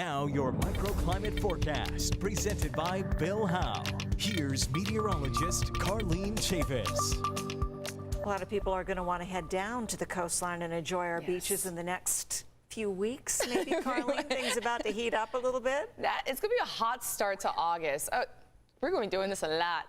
Now your microclimate forecast presented by Bill Howe. Here's meteorologist Carlene Chavis. A lot of people are going to want to head down to the coastline and enjoy our beaches in the next few weeks. Maybe, Carlene, things about to heat up a little bit. It's going to be a hot start to August. We're going to be doing this a lot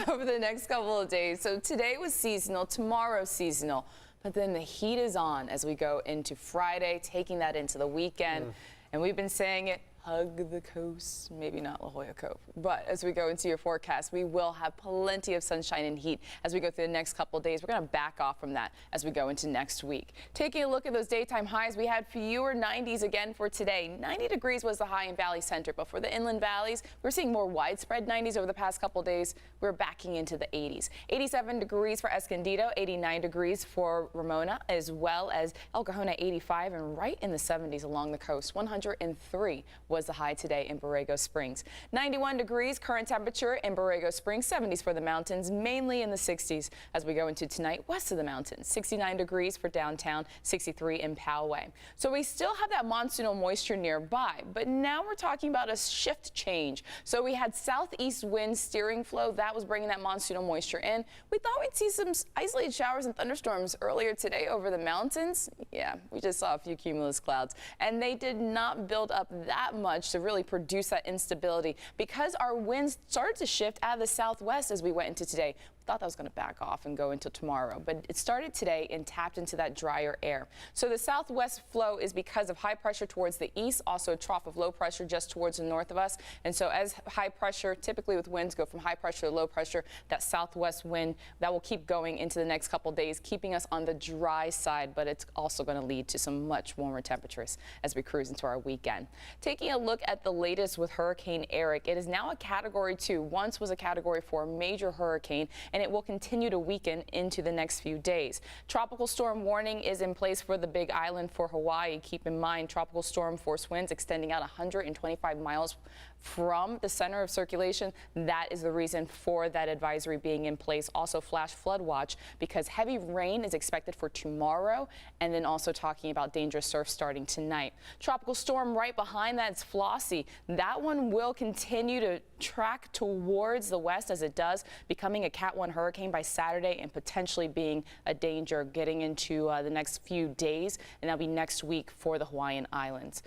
over the next couple of days. So today was seasonal, tomorrow seasonal, but then the heat is on as we go into Friday, taking that into the weekend. And we've been saying it, hug the coast, maybe not La Jolla Cove. But as we go into your forecast, we will have plenty of sunshine and heat as we go through the next couple of days. We're going to back off from that as we go into next week. Taking a look at those daytime highs, we had fewer 90s again for today. 90 degrees was the high in Valley Center, but for the inland valleys, we're seeing more widespread 90s over the past couple of days. We're backing into the 80s. 87 degrees for Escondido, 89 degrees for Ramona, as well as El Cajon 85, and right in the 70s along the coast. 103 was the high today in Borrego Springs. 91 degrees current temperature in Borrego Springs, 70s for the mountains, mainly in the 60s as we go into tonight west of the mountains. 69 degrees for downtown, 63 in Poway. So we still have that monsoonal moisture nearby, but now we're talking about a shift change. So we had southeast wind steering flow that was bringing that monsoonal moisture in. We thought we'd see some isolated showers and thunderstorms earlier today over the mountains. Yeah, we just saw a few cumulus clouds, and they did not build up that much to really produce that instability because our winds started to shift out of the southwest as we went into today. We thought that was going to back off and go into tomorrow, but it started today and tapped into that drier air. So the southwest flow is because of high pressure towards the east, also a trough of low pressure just towards the north of us. And so as high pressure, typically with winds go from high pressure to low pressure, that southwest wind that will keep going into the next couple days, keeping us on the dry side, but it's also going to lead to some much warmer temperatures as we cruise into our weekend. Taking a look at the latest with Hurricane Eric, it is now a Category 2. Once was a Category 4 major hurricane, and it will continue to weaken into the next few days. Tropical storm warning is in place for the Big Island for Hawaii. Keep in mind, tropical storm force winds extending out 125 miles from the center of circulation. That is the reason for that advisory being in place. Also flash flood watch because heavy rain is expected for tomorrow, and then also talking about dangerous surf starting tonight. Tropical storm right behind that is Flossie. That one will continue to track towards the west as it does, becoming a Cat 1 hurricane by Saturday and potentially being a danger getting into the next few days, and that'll be next week for the Hawaiian Islands.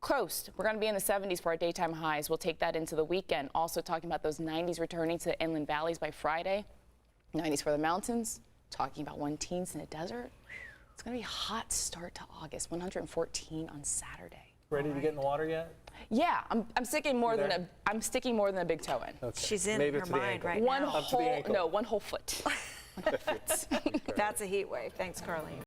Coast, we're going to be in the 70s for our daytime highs. We'll take that into the weekend. Also talking about those 90s returning to the inland valleys by Friday. 90s for the mountains. Talking about 110s in the desert. It's going to be a hot start to August. 114 on Saturday. Ready to get in the water yet? Yeah, I'm sticking more than a big toe in. Okay. She's in Maybe her mind right one now. whole foot. 1 whole foot. That's a heat wave. Thanks, Carlene.